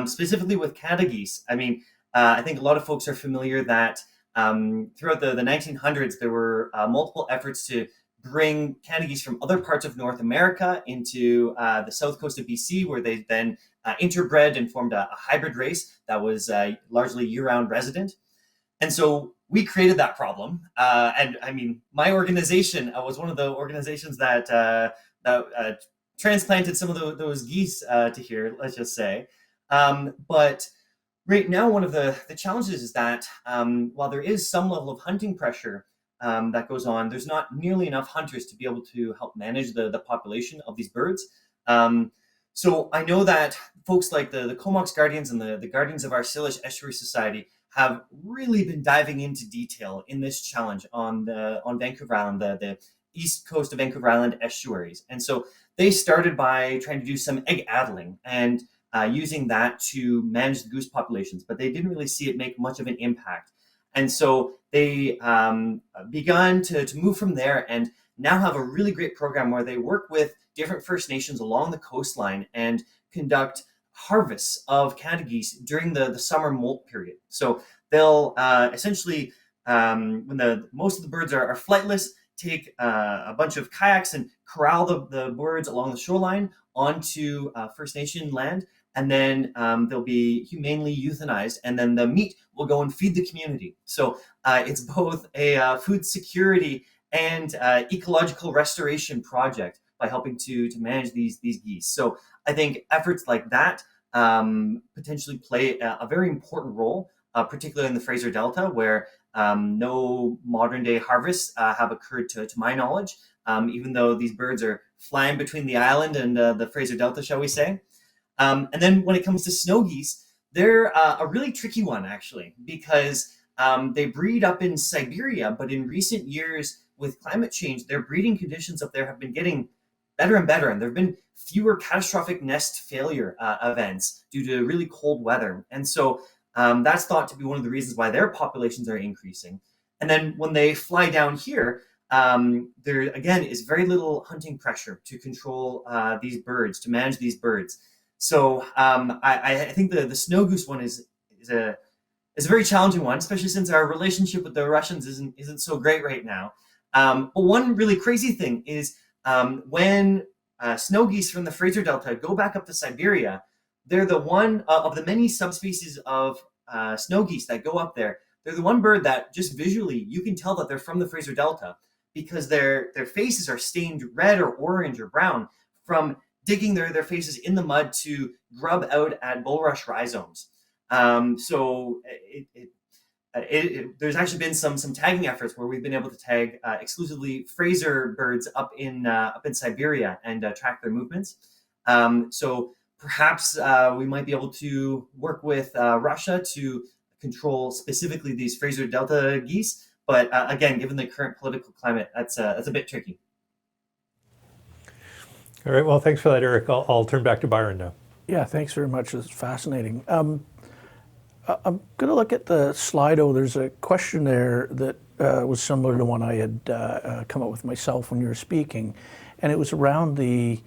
specifically with Canada geese, I think a lot of folks are familiar that throughout the 1900s, there were multiple efforts to bring Canada geese from other parts of North America into the south coast of BC, where they then interbred and formed a hybrid race that was largely year-round resident. And so we created that problem. My organization was one of the organizations that transplanted some of those geese to here, let's just say. But right now, one of the challenges is that while there is some level of hunting pressure that goes on, there's not nearly enough hunters to be able to help manage the population of these birds. So I know that folks like the Comox Guardians and the Guardians of our Salish Estuary Society have really been diving into detail in this challenge on Vancouver Island, the east coast of Vancouver Island estuaries. And so they started by trying to do some egg addling and using that to manage the goose populations, but they didn't really see it make much of an impact. And so they began to move from there and now have a really great program where they work with different First Nations along the coastline and conduct harvests of Canada geese during the summer molt period. So they'll essentially, when most of the birds are flightless, take a bunch of kayaks and corral the birds along the shoreline onto First Nation land, and then they'll be humanely euthanized, and then the meat will go and feed the community. So it's both a food security and ecological restoration project by helping to manage these geese. So I think efforts like that potentially play a very important role, particularly in the Fraser Delta, where no modern day harvests have occurred to my knowledge, even though these birds are flying between the island and the Fraser Delta, shall we say. And then when it comes to snow geese, they're a really tricky one, actually, because they breed up in Siberia, but in recent years, with climate change, their breeding conditions up there have been getting better and better, and there have been fewer catastrophic nest failure events due to really cold weather. And so that's thought to be one of the reasons why their populations are increasing. And then when they fly down here, there again is very little hunting pressure to control these birds, to manage these birds. So I think the snow goose one is a very challenging one, especially since our relationship with the Russians isn't so great right now. But one really crazy thing is when snow geese from the Fraser Delta go back up to Siberia, they're the one of the many subspecies of snow geese that go up there. They're the one bird that just visually you can tell that they're from the Fraser Delta because their faces are stained red or orange or brown from digging their faces in the mud to grub out at bulrush rhizomes. So there's actually been some tagging efforts where we've been able to tag exclusively Fraser birds up in Siberia and track their movements. So perhaps we might be able to work with Russia to control specifically these Fraser Delta geese. But again, given the current political climate, that's a bit tricky. All right, well, thanks for that, Eric. I'll turn back to Byron now. Yeah, thanks very much. It's fascinating. I'm going to look at the Slido. There's a question there that was similar to one I had come up with myself when you were speaking, and it was around the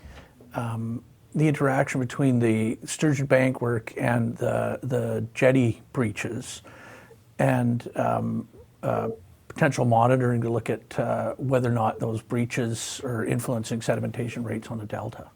interaction between the sturgeon bank work and the jetty breaches, and potential monitoring to look at whether or not those breaches are influencing sedimentation rates on the delta.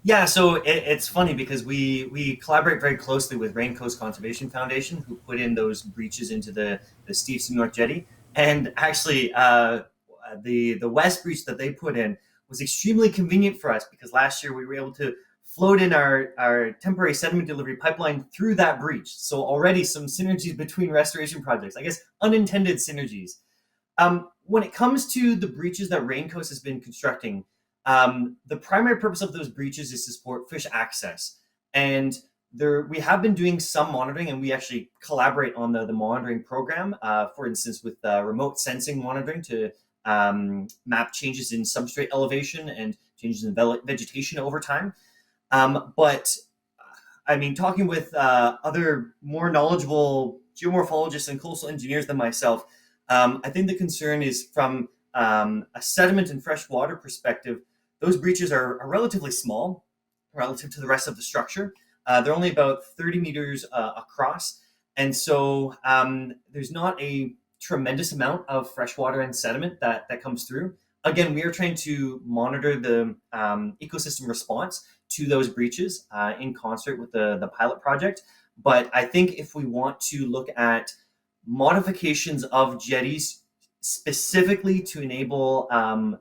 Yeah, so it's funny because we collaborate very closely with Rain Coast Conservation Foundation, who put in those breaches into the Steveston North Jetty. And actually, the west breach that they put in was extremely convenient for us because last year we were able to float in our temporary sediment delivery pipeline through that breach. So already some synergies between restoration projects, I guess unintended synergies. When it comes to the breaches that Rain Coast has been constructing, the primary purpose of those breaches is to support fish access. And we have been doing some monitoring, and we actually collaborate on the monitoring program, for instance, with remote sensing monitoring to map changes in substrate elevation and changes in vegetation over time. But I mean, talking with other more knowledgeable geomorphologists and coastal engineers than myself, I think the concern is from a sediment and freshwater perspective. Those breaches are relatively small relative to the rest of the structure. They're only about 30 meters across. And so there's not a tremendous amount of freshwater and sediment that comes through. Again, we are trying to monitor the ecosystem response to those breaches in concert with the pilot project. But I think if we want to look at modifications of jetties specifically to enable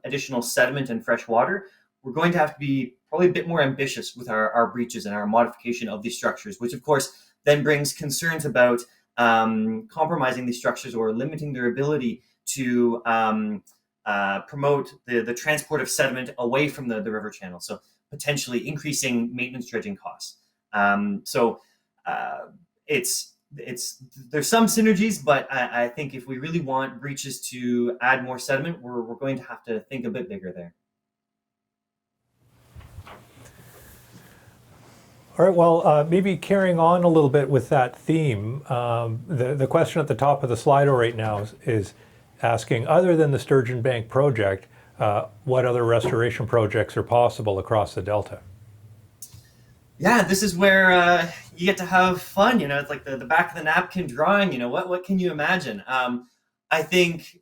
additional sediment and fresh water, we're going to have to be probably a bit more ambitious with our breaches and our modification of these structures, which of course then brings concerns about compromising these structures or limiting their ability to promote the transport of sediment away from the river channel. So potentially increasing maintenance dredging costs. There's some synergies, but I think if we really want breaches to add more sediment, we're going to have to think a bit bigger there. All right, well, maybe carrying on a little bit with that theme, the question at the top of the Slido right now is asking, other than the Sturgeon Bank project, what other restoration projects are possible across the Delta? Yeah, this is where you get to have fun. You know, it's like the back of the napkin drawing. You know, what can you imagine? I think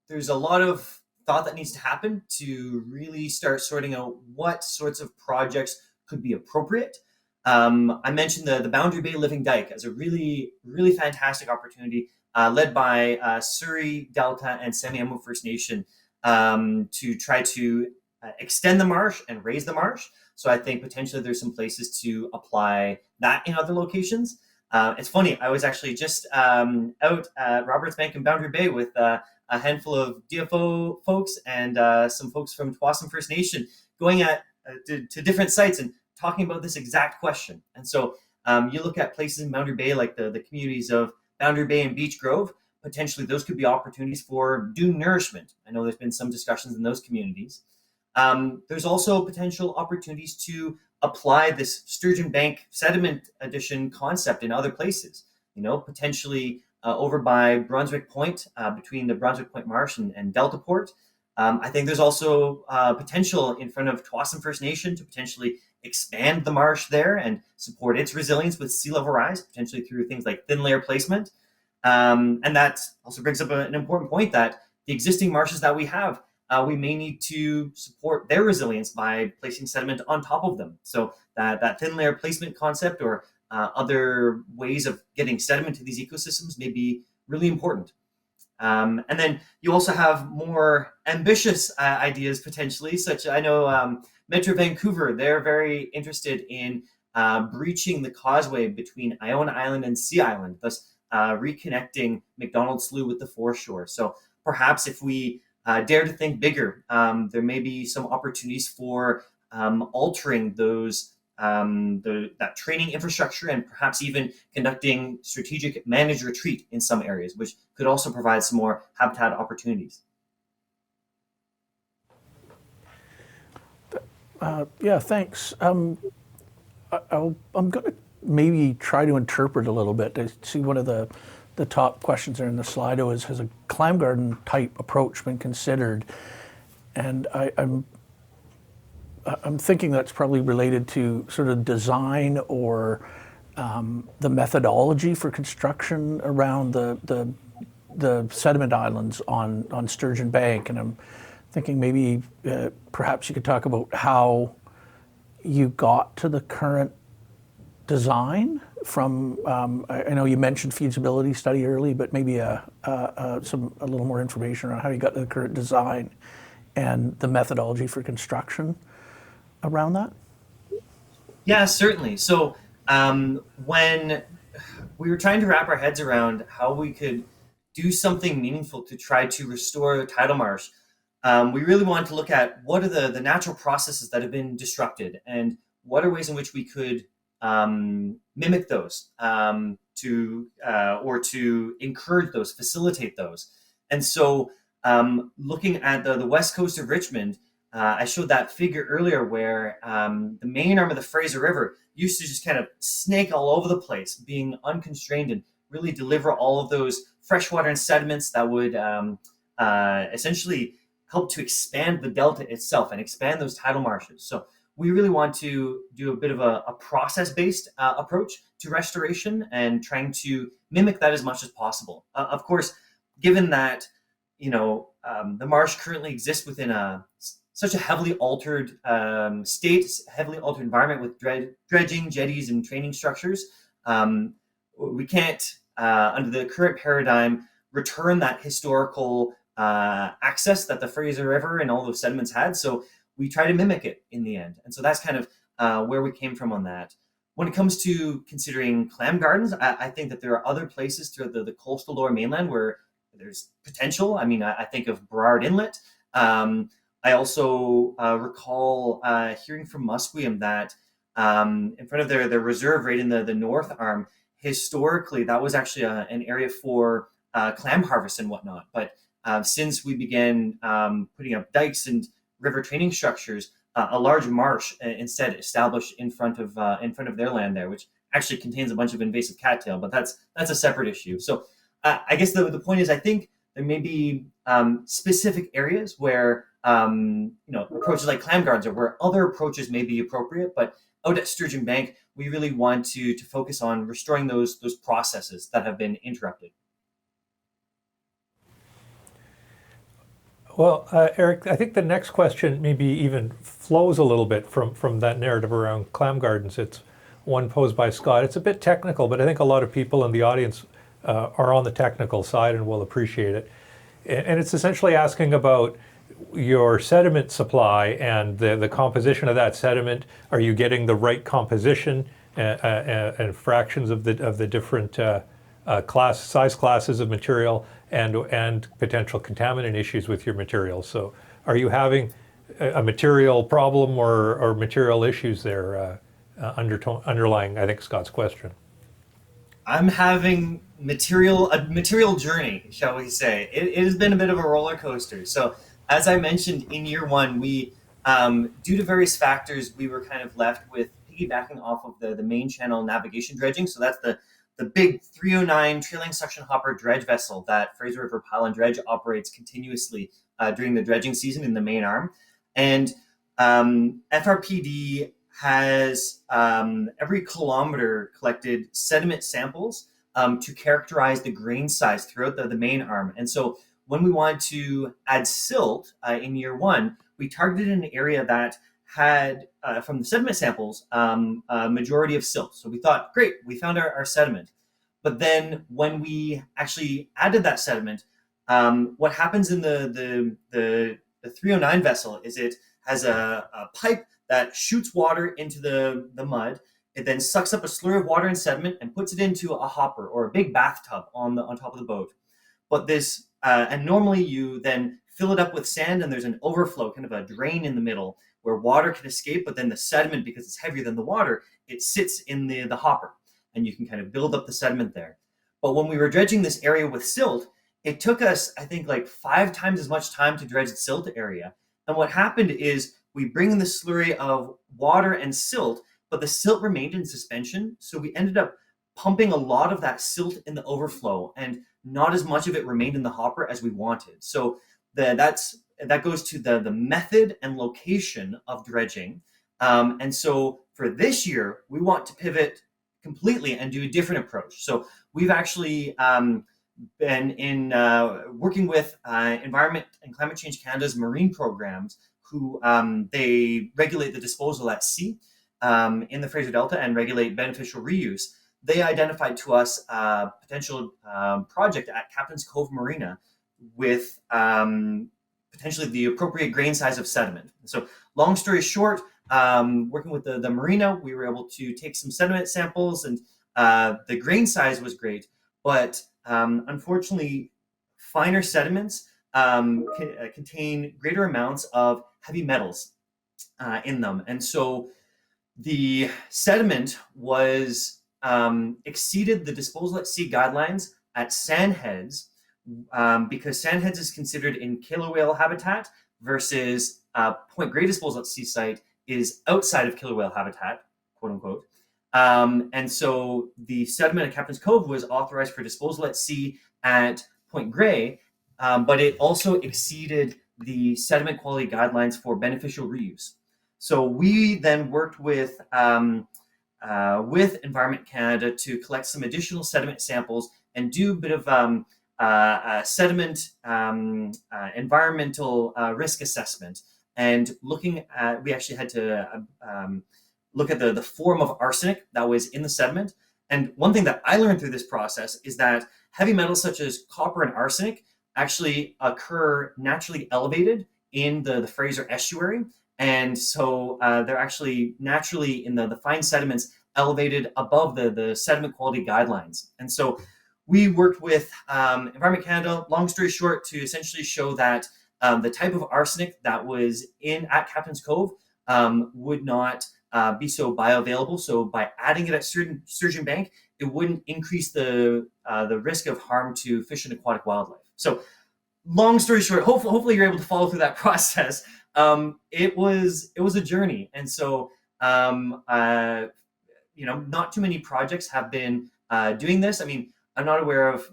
there's a lot of thought that needs to happen to really start sorting out what sorts of projects could be appropriate. I mentioned the Boundary Bay Living Dike as a really, really fantastic opportunity led by Surrey, Delta, and Semiahmoo First Nation to try to extend the marsh and raise the marsh. So I think potentially there's some places to apply that in other locations. It's funny, I was actually just out at Roberts Bank and Boundary Bay with a handful of DFO folks and some folks from Tsawwassen First Nation going to different sites and talking about this exact question. And so you look at places in Boundary Bay like the communities of Boundary Bay and Beach Grove, potentially those could be opportunities for dune nourishment. I know there's been some discussions in those communities. There's also potential opportunities to apply this sturgeon bank sediment addition concept in other places, potentially over by Brunswick Point, between the Brunswick Point Marsh and Delta Port. I think there's also potential in front of Tsawwassen First Nation to potentially expand the marsh there and support its resilience with sea level rise, potentially through things like thin layer placement. And that also brings up an important point that the existing marshes that we have, we may need to support their resilience by placing sediment on top of them. So that thin layer placement concept or other ways of getting sediment to these ecosystems may be really important. And then you also have more ambitious ideas potentially, such I know Metro Vancouver, they're very interested in breaching the causeway between Iona Island and Sea Island, thus reconnecting McDonald Slough with the foreshore. So perhaps if we dare to think bigger, there may be some opportunities for altering those that training infrastructure and perhaps even conducting strategic managed retreat in some areas, which could also provide some more habitat opportunities. Yeah, thanks. I'm going to maybe try to interpret a little bit. I see one of the top questions there in the Slido is, has a clam garden type approach been considered? And I'm thinking that's probably related to sort of design or the methodology for construction around the sediment islands on Sturgeon Bank. And I'm thinking maybe perhaps you could talk about how you got to the current design from, I know you mentioned feasibility study early, but maybe a little more information on how you got to the current design and the methodology for construction around that? Yeah, certainly. So when we were trying to wrap our heads around how we could do something meaningful to try to restore tidal marsh, we really wanted to look at what are the natural processes that have been disrupted and what are ways in which we could mimic those to encourage those, facilitate those. And so looking at the west coast of Richmond, I showed that figure earlier where the main arm of the Fraser River used to just kind of snake all over the place, being unconstrained and really deliver all of those freshwater and sediments that would essentially help to expand the delta itself and expand those tidal marshes. So we really want to do a bit of a process-based approach to restoration and trying to mimic that as much as possible. Of course, given that the marsh currently exists within such a heavily altered state, heavily altered environment with dredging, jetties, and training structures, we can't, under the current paradigm, return that historical access that the Fraser River and all those sediments had. So we try to mimic it in the end. And so that's kind of where we came from on that. When it comes to considering clam gardens, I think that there are other places throughout the coastal Lower Mainland where there's potential. I mean, I think of Burrard Inlet. I also recall hearing from Musqueam that in front of their reserve right in the north arm, historically, that was actually an area for clam harvest and whatnot. But since we began putting up dikes and river training structures, a large marsh instead established in front of their land there, which actually contains a bunch of invasive cattail, but that's a separate issue. So I guess the point is, I think there may be specific areas where approaches like clam gardens or where other approaches may be appropriate, but out at Sturgeon Bank, we really want to focus on restoring those processes that have been interrupted. Well, Eric, I think the next question maybe even flows a little bit from that narrative around clam gardens. It's one posed by Scott. It's a bit technical, but I think a lot of people in the audience are on the technical side and will appreciate it. And it's essentially asking about your sediment supply and the composition of that sediment. Are you getting the right composition and fractions of the different size classes of material and potential contaminant issues with your materials? So are you having a material problem or material issues there underlying, I think, Scott's question? I'm having a material journey, shall we say. It has been a bit of a roller coaster. So as I mentioned, in year one, we, due to various factors, we were kind of left with piggybacking off of the main channel navigation dredging. So that's the big 309 trailing suction hopper dredge vessel that Fraser River Pile and Dredge operates continuously during the dredging season in the main arm. And FRPD has every kilometer collected sediment samples to characterize the grain size throughout the main arm. And so when we wanted to add silt in year one, we targeted an area that had, from the sediment samples, a majority of silt. So we thought, great, we found our sediment. But then when we actually added that sediment, what happens in the 309 vessel is it has a pipe that shoots water into the mud. It then sucks up a slurry of water and sediment and puts it into a hopper or a big bathtub on top of the boat. But this, and normally you then fill it up with sand and there's an overflow, kind of a drain in the middle where water can escape, but then the sediment, because it's heavier than the water, it sits in the hopper and you can kind of build up the sediment there. But when we were dredging this area with silt, it took us, I think, like 5 times as much time to dredge the silt area. And what happened is we bring in the slurry of water and silt, but the silt remained in suspension. So we ended up pumping a lot of that silt in the overflow and not as much of it remained in the hopper as we wanted. So that goes to the method and location of dredging. And so for this year, we want to pivot completely and do a different approach. So we've actually been in working with Environment and Climate Change Canada's marine programs, who they regulate the disposal at sea in the Fraser Delta and regulate beneficial reuse. They identified to us a potential project at Captain's Cove Marina with potentially the appropriate grain size of sediment. So long story short, working with the marina, we were able to take some sediment samples and the grain size was great, but unfortunately, finer sediments contain greater amounts of heavy metals in them. And so the sediment was exceeded the disposal at sea guidelines at sandheads because sandheads is considered in killer whale habitat versus Point Grey disposal at sea site is outside of killer whale habitat, quote unquote. And so the sediment at Captain's Cove was authorized for disposal at sea at Point Grey, but it also exceeded the sediment quality guidelines for beneficial reuse. So we then worked with Environment Canada to collect some additional sediment samples and do a bit of sediment environmental risk assessment. And looking at, we actually had to look at the form of arsenic that was in the sediment. And one thing that I learned through this process is that heavy metals such as copper and arsenic actually occur naturally elevated in the Fraser Estuary. And so they're actually naturally in the fine sediments elevated above the sediment quality guidelines. And so we worked with Environment Canada, long story short, to essentially show that the type of arsenic that was at Captain's Cove would not be so bioavailable. So by adding it at Sturgeon Bank, it wouldn't increase the risk of harm to fish and aquatic wildlife. So long story short, hopefully you're able to follow through that process. It was a journey. And so, not too many projects have been doing this. I mean, I'm not aware of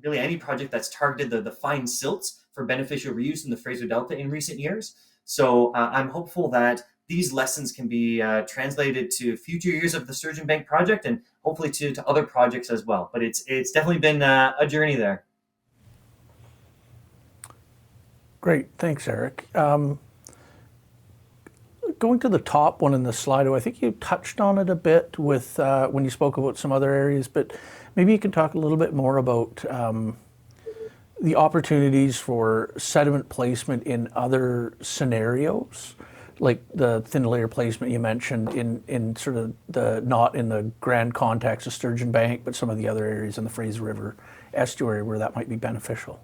really any project that's targeted the fine silts for beneficial reuse in the Fraser Delta in recent years. So I'm hopeful that these lessons can be translated to future years of the Sturgeon Bank project and hopefully to other projects as well. But it's definitely been a journey there. Great, thanks, Eric. Going to the top one in the Slido, I think you touched on it a bit with when you spoke about some other areas, but Maybe you can talk a little bit more about the opportunities for sediment placement in other scenarios, like the thin layer placement you mentioned in sort of not in the grand context of Sturgeon Bank, but some of the other areas in the Fraser River Estuary where that might be beneficial.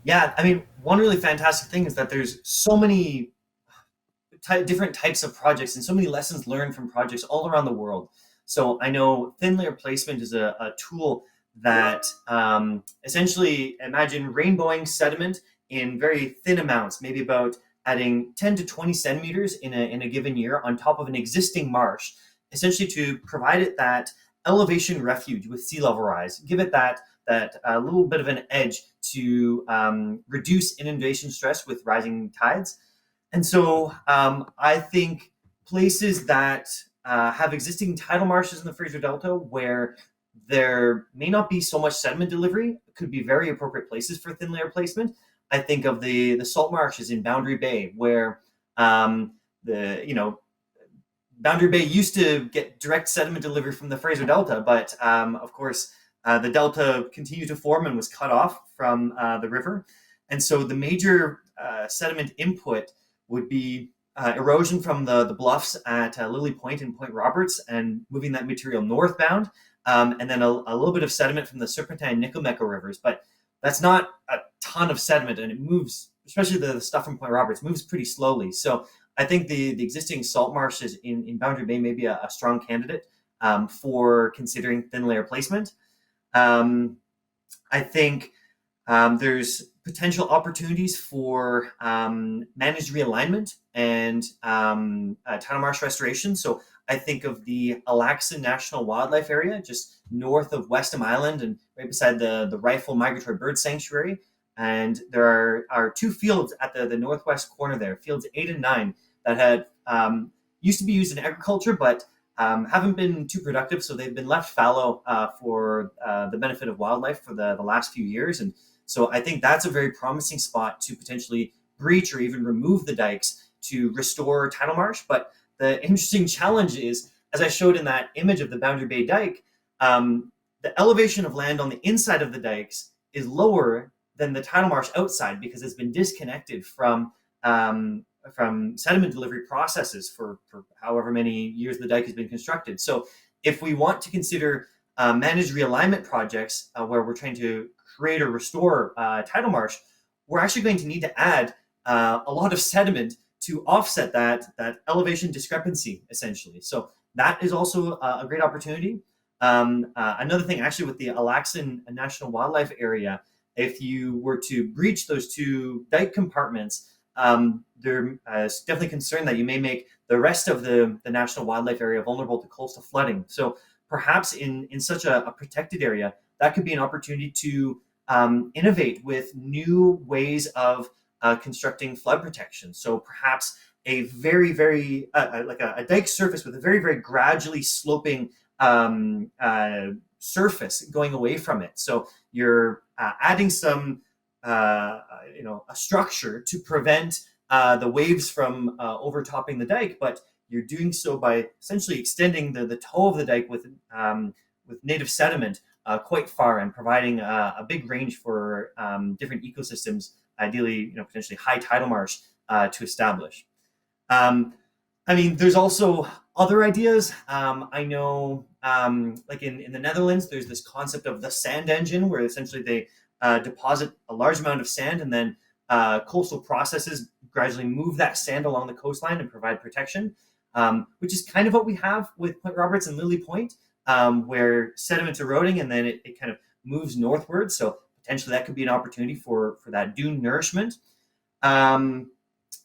Yeah, I mean, one really fantastic thing is that there's so many different types of projects and so many lessons learned from projects all around the world. So I know thin layer placement is a tool that essentially imagine rainbowing sediment in very thin amounts, maybe about adding 10 to 20 centimeters in a given year on top of an existing marsh, essentially to provide it that elevation refuge with sea level rise, give it that little bit of an edge to reduce inundation stress with rising tides. And so I think places that have existing tidal marshes in the Fraser Delta where there may not be so much sediment delivery could be very appropriate places for thin layer placement. I think of the salt marshes in Boundary Bay where the Boundary Bay used to get direct sediment delivery from the Fraser Delta, but of course the delta continued to form and was cut off from the river. And so the major sediment input would be erosion from the bluffs at Lily Point and Point Roberts and moving that material northbound, and then a little bit of sediment from the Serpentine and Nickelmecco rivers. But that's not a ton of sediment, and it moves, especially the stuff from Point Roberts, moves pretty slowly. So I think the existing salt marshes in Boundary Bay may be a strong candidate for considering thin layer placement. I think there's potential opportunities for managed realignment and tidal marsh restoration. So I think of the Alaxin National Wildlife Area, just north of Westham Island and right beside the Rifle Migratory Bird Sanctuary. And there are two fields at the northwest corner there, fields 8 and 9, that had used to be used in agriculture, but haven't been too productive. So they've been left fallow for the benefit of wildlife for the last few years. And so I think that's a very promising spot to potentially breach or even remove the dikes to restore tidal marsh. But the interesting challenge is, as I showed in that image of the Boundary Bay dike, the elevation of land on the inside of the dikes is lower than the tidal marsh outside because it's been disconnected from sediment delivery processes for however many years the dike has been constructed. So if we want to consider managed realignment projects where we're trying to create or restore tidal marsh, we're actually going to need to add a lot of sediment to offset that elevation discrepancy, essentially. So that is also a great opportunity. Another thing, actually, with the Alaxin National Wildlife Area, if you were to breach those two dike compartments, there's definitely concern that you may make the rest of the National Wildlife Area vulnerable to coastal flooding. So perhaps in such a protected area, that could be an opportunity to innovate with new ways of constructing flood protection. So perhaps a very, very like a dike surface with a very, very gradually sloping surface going away from it. So you're adding some a structure to prevent the waves from overtopping the dike, but you're doing so by essentially extending the toe of the dike with native sediment quite far and providing a big range for different ecosystems, ideally, potentially high tidal marsh to establish. I mean, there's also other ideas. I know, like in the Netherlands, there's this concept of the sand engine, where essentially they deposit a large amount of sand and then coastal processes gradually move that sand along the coastline and provide protection, which is kind of what we have with Point Roberts and Lily Point, where sediment's eroding and then it kind of moves northward. So potentially that could be an opportunity for that dune nourishment.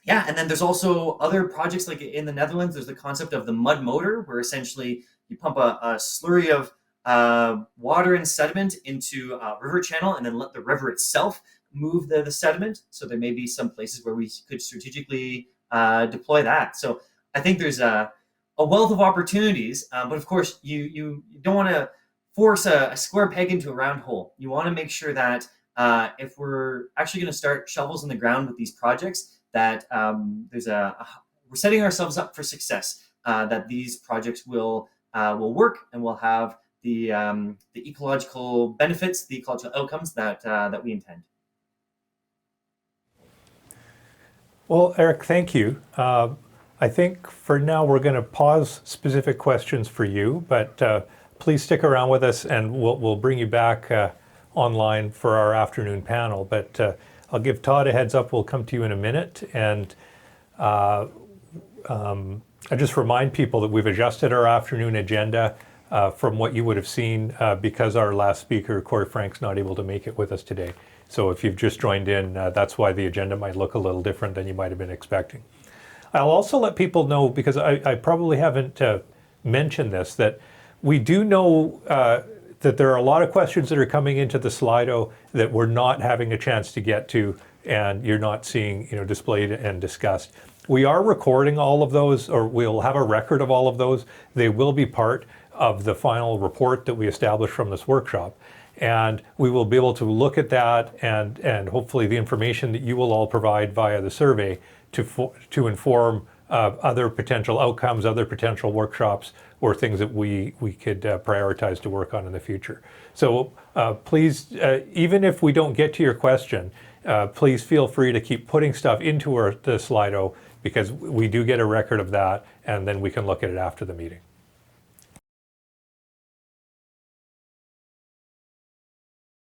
Yeah, and then there's also other projects like in the Netherlands. There's the concept of the mud motor, where essentially you pump a slurry of water and sediment into a river channel and then let the river itself move the sediment. So there may be some places where we could strategically deploy that. So I think there's a wealth of opportunities, but of course you don't want to force a square peg into a round hole. You want to make sure that if we're actually going to start shovels in the ground with these projects, that we're setting ourselves up for success, that these projects will work and will have the ecological benefits, the ecological outcomes that we intend. Well, Eric, thank you. I think for now we're going to pause specific questions for you, but please stick around with us and we'll bring you back online for our afternoon panel. But I'll give Todd a heads up. We'll come to you in a minute. And I just remind people that we've adjusted our afternoon agenda from what you would have seen because our last speaker, Corey Frank's, not able to make it with us today. So if you've just joined in, that's why the agenda might look a little different than you might have been expecting. I'll also let people know, because I probably haven't mentioned this, that we do know that there are a lot of questions that are coming into the Slido that we're not having a chance to get to, and you're not seeing, displayed and discussed. We are recording all of those, or we'll have a record of all of those. They will be part of the final report that we establish from this workshop. And we will be able to look at that and hopefully the information that you will all provide via the survey to inform other potential outcomes, other potential workshops, or things that we could prioritize to work on in the future. So please, even if we don't get to your question, please feel free to keep putting stuff into the Slido, because we do get a record of that, and then we can look at it after the meeting.